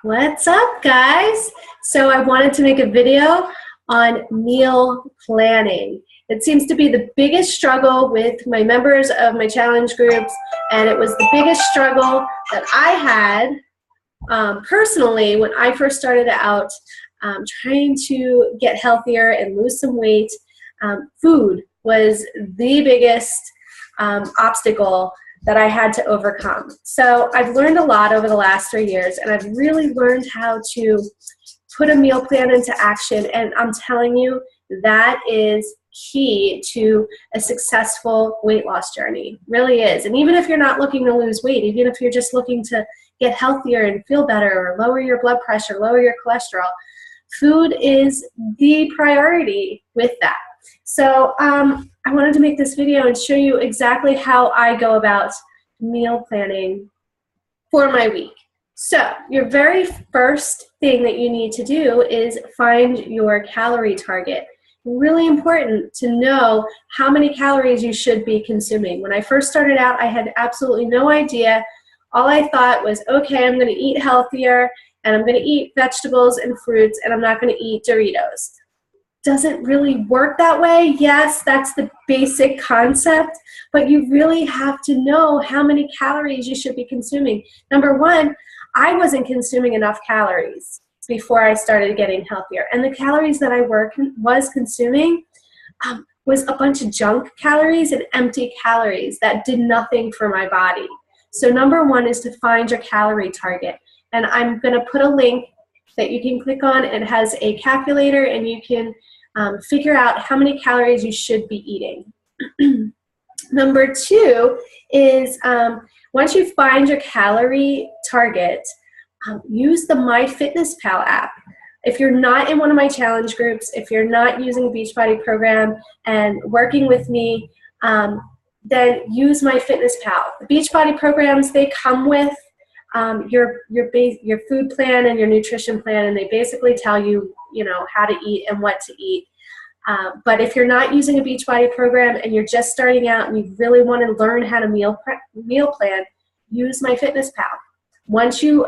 What's up, guys? So I wanted to make a video on meal planning. It seems to be the biggest struggle with my members of my challenge groups, and it was the biggest struggle that I had personally when I first started out trying to get healthier and lose some weight. Food was the biggest obstacle that I had to overcome. So I've learned a lot over the last 3 years, and I've really learned how to put a meal plan into action, and I'm telling you, that is key to a successful weight loss journey. Really is. And even if you're not looking to lose weight, even if you're just looking to get healthier and feel better or lower your blood pressure, lower your cholesterol, food is the priority with that. So I wanted to make this video and show you exactly how I go about meal planning for my week. So your very first thing that you need to do is find your calorie target. Really important to know how many calories you should be consuming. When I first started out, I had absolutely no idea. All I thought was, okay, I'm going to eat healthier, and I'm going to eat vegetables and fruits, and I'm not going to eat Doritos. Doesn't really work that way. Yes, that's the basic concept, but you really have to know how many calories you should be consuming. Number one, I wasn't consuming enough calories before I started getting healthier, and the calories that I was consuming was a bunch of junk calories and empty calories that did nothing for my body. So number one is to find your calorie target, and I'm going to put a link that you can click on. It has a calculator, and you can figure out how many calories you should be eating. Number two is once you find your calorie target, use the MyFitnessPal app. If you're not in one of my challenge groups, if you're not using the Beachbody program and working with me, then use MyFitnessPal. The Beachbody programs, they come with your food plan and your nutrition plan, and they basically tell you, how to eat and what to eat. But if you're not using a Beachbody program and you're just starting out and you really want to learn how to meal plan, use MyFitnessPal. Once you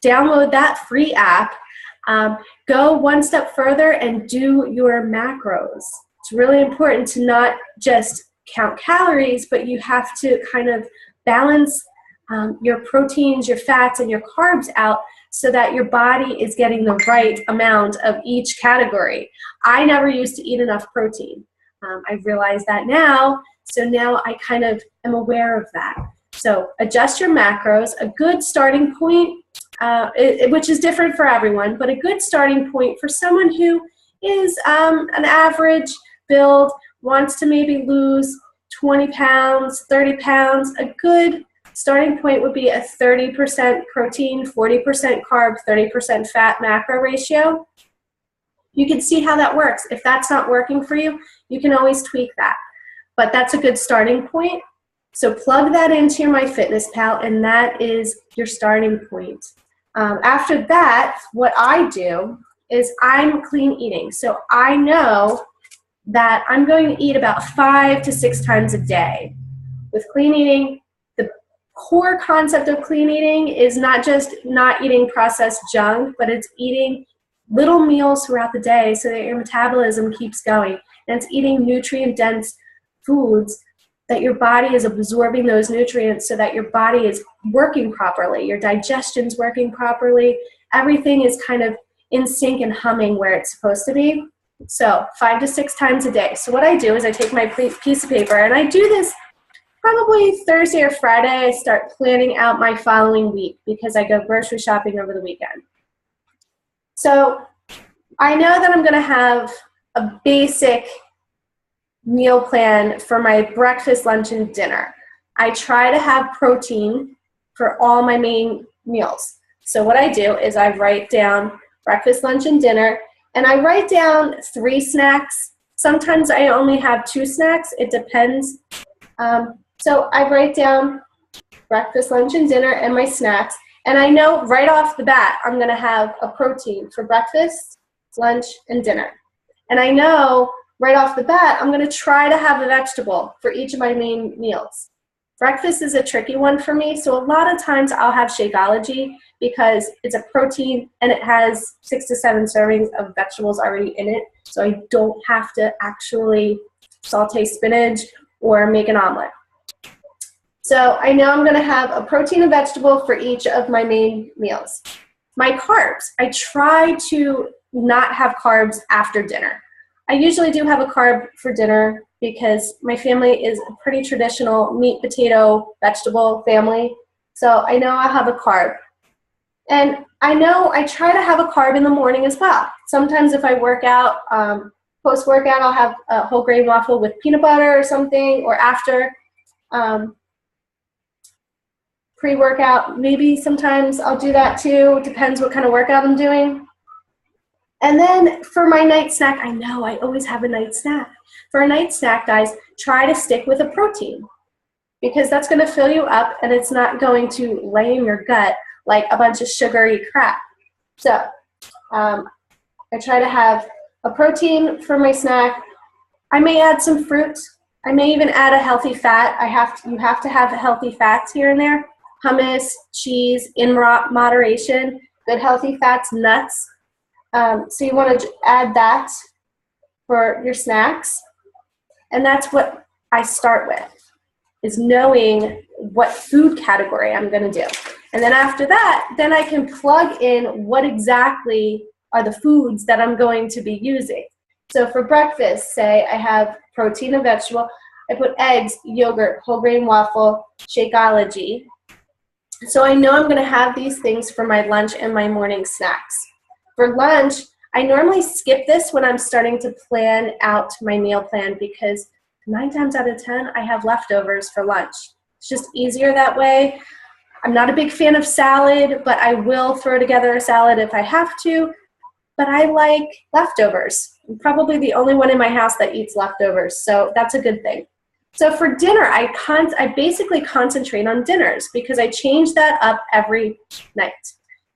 download that free app, go one step further and do your macros. It's really important to not just count calories, but you have to kind of balance your proteins, your fats, and your carbs out so that your body is getting the right amount of each category. I never used to eat enough protein. I realize that now, so now I kind of am aware of that. So adjust your macros. A good starting point, which is different for everyone, but a good starting point for someone who is an average build, wants to maybe lose 20 pounds, 30 pounds, a good starting point would be a 30% protein, 40% carb, 30% fat macro ratio. You can see how that works. If that's not working for you, you can always tweak that. But that's a good starting point. So plug that into your MyFitnessPal, and that is your starting point. After that, what I do is I'm clean eating. So I know that I'm going to eat about 5 to 6 times a day. With clean eating, the core concept of clean eating is not just not eating processed junk, but it's eating little meals throughout the day so that your metabolism keeps going. And it's eating nutrient-dense foods that your body is absorbing those nutrients so that your body is working properly, your digestion's working properly, everything is kind of in sync and humming where it's supposed to be. So 5 to 6 times a day. So what I do is I take my piece of paper, and I do this probably Thursday or Friday. I start planning out my following week because I go grocery shopping over the weekend. So I know that I'm going to have a basic meal plan for my breakfast, lunch, and dinner. I try to have protein for all my main meals. So what I do is I write down breakfast, lunch, and dinner, and I write down 3 snacks. Sometimes I only have 2 snacks. It depends. So I write down breakfast, lunch, and dinner and my snacks, and I know right off the bat I'm going to have a protein for breakfast, lunch, and dinner. And I know right off the bat I'm going to try to have a vegetable for each of my main meals. Breakfast is a tricky one for me, so a lot of times I'll have Shakeology because it's a protein and it has 6 to 7 servings of vegetables already in it, so I don't have to actually saute spinach or make an omelet. So I know I'm gonna have a protein and vegetable for each of my main meals. My carbs, I try to not have carbs after dinner. I usually do have a carb for dinner because my family is a pretty traditional meat, potato, vegetable family. So I know I'll have a carb. And I know I try to have a carb in the morning as well. Sometimes if I work out, post-workout, I'll have a whole grain waffle with peanut butter or something, or after pre-workout, maybe sometimes I'll do that too. It depends what kind of workout I'm doing. And then for my night snack, I know I always have a night snack. For a night snack, guys, try to stick with a protein because that's going to fill you up and it's not going to lay in your gut like a bunch of sugary crap. So I try to have a protein for my snack. I may add some fruit. I may even add a healthy fat. You have to have healthy fats here and there. Hummus, cheese, in moderation, good healthy fats, nuts. So you want to add that for your snacks. And that's what I start with, is knowing what food category I'm going to do. And then after that, then I can plug in what exactly are the foods that I'm going to be using. So for breakfast, say I have protein and vegetable. I put eggs, yogurt, whole grain waffle, Shakeology. So I know I'm going to have these things for my lunch and my morning snacks. For lunch, I normally skip this when I'm starting to plan out my meal plan because 9 times out of 10, I have leftovers for lunch. It's just easier that way. I'm not a big fan of salad, but I will throw together a salad if I have to. But I like leftovers. I'm probably the only one in my house that eats leftovers, so that's a good thing. So for dinner, I basically concentrate on dinners because I change that up every night.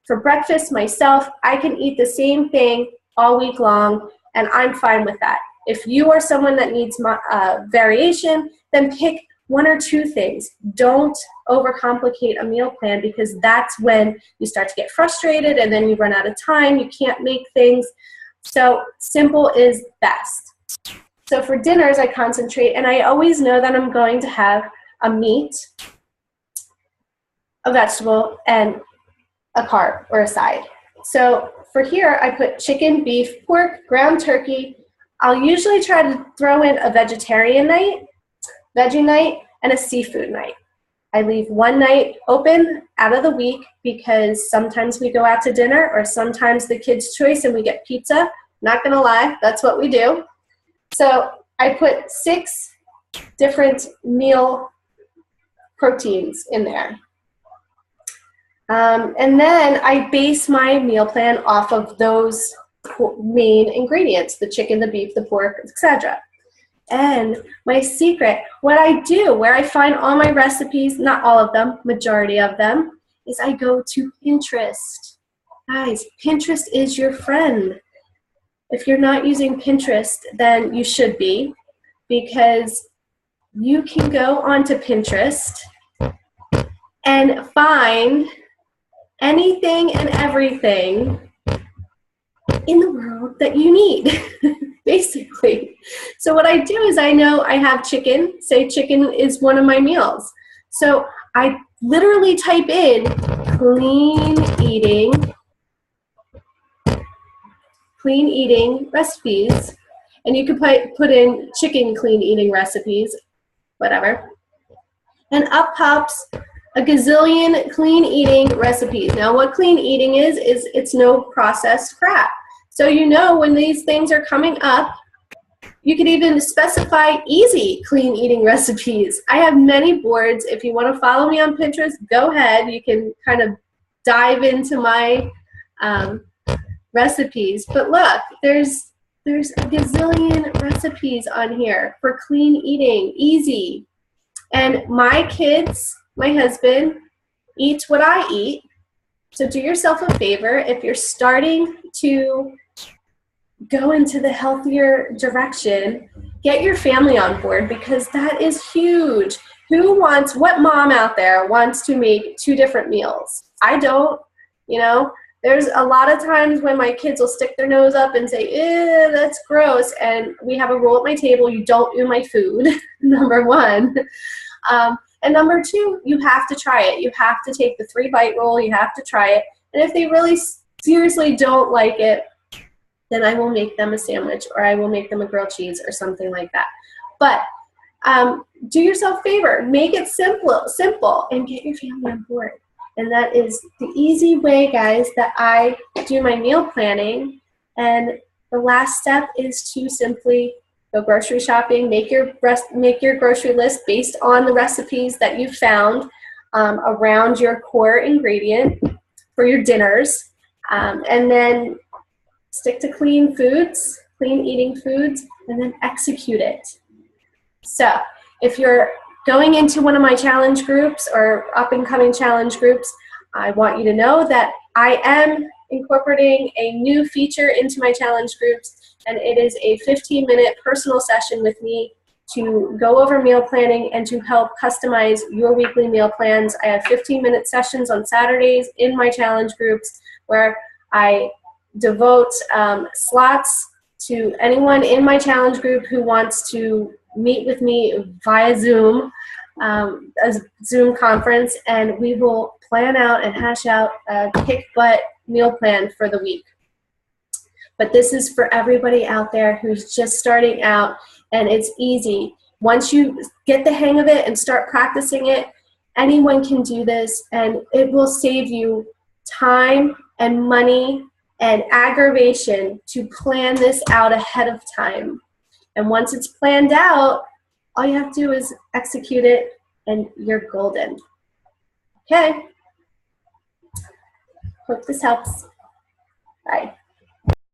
For breakfast, myself, I can eat the same thing all week long, and I'm fine with that. If you are someone that needs variation, then pick 1 or 2 things. Don't overcomplicate a meal plan because that's when you start to get frustrated and then you run out of time. You can't make things. So simple is best. So for dinners, I concentrate, and I always know that I'm going to have a meat, a vegetable, and a carb or a side. So for here, I put chicken, beef, pork, ground turkey. I'll usually try to throw in a vegetarian night, veggie night, and a seafood night. I leave one night open out of the week because sometimes we go out to dinner or sometimes the kids' choice and we get pizza. Not gonna lie, that's what we do. So I put 6 different meal proteins in there. And then I base my meal plan off of those main ingredients, the chicken, the beef, the pork, etc. And my secret, what I do, where I find all my recipes, not all of them, majority of them, is I go to Pinterest. Guys, Pinterest is your friend. If you're not using Pinterest, then you should be, because you can go onto Pinterest and find anything and everything in the world that you need, basically. So what I do is I know I have chicken, say chicken is one of my meals. So I literally type in clean eating recipes, and you could put in chicken clean eating recipes, whatever, and up pops a gazillion clean eating recipes. Now what clean eating is it's no processed crap. So you know when these things are coming up, you can even specify easy clean eating recipes. I have many boards. If you want to follow me on Pinterest, go ahead. You can kind of dive into my recipes. But look, there's a gazillion recipes on here for clean eating, easy. And my kids, my husband, eats what I eat. So do yourself a favor. If you're starting to go into the healthier direction, get your family on board, because that is huge. what mom out there wants to make 2 different meals? I don't, you know. There's a lot of times when my kids will stick their nose up and say, ew, that's gross. And we have a rule at my table, you don't ew my food, number 1. And number 2, you have to try it. You have to take the 3-bite rule, you have to try it. And if they really seriously don't like it, then I will make them a sandwich, or I will make them a grilled cheese or something like that. But do yourself a favor, make it simple, and get your family on board. And that is the easy way, guys, that I do my meal planning. And the last step is to simply go grocery shopping, make your grocery list based on the recipes that you found around your core ingredient for your dinners. And then stick to clean eating foods, and then execute it. So if you're going into one of my challenge groups or up-and-coming challenge groups, I want you to know that I am incorporating a new feature into my challenge groups, and it is a 15-minute personal session with me to go over meal planning and to help customize your weekly meal plans. I have 15-minute sessions on Saturdays in my challenge groups where I devote slots to anyone in my challenge group who wants to meet with me via Zoom, a Zoom conference, and we will plan out and hash out a kick-butt meal plan for the week. But this is for everybody out there who's just starting out, and it's easy. Once you get the hang of it and start practicing it, anyone can do this, and it will save you time and money and aggravation to plan this out ahead of time. And once it's planned out, all you have to do is execute it, and you're golden. Okay. Hope this helps.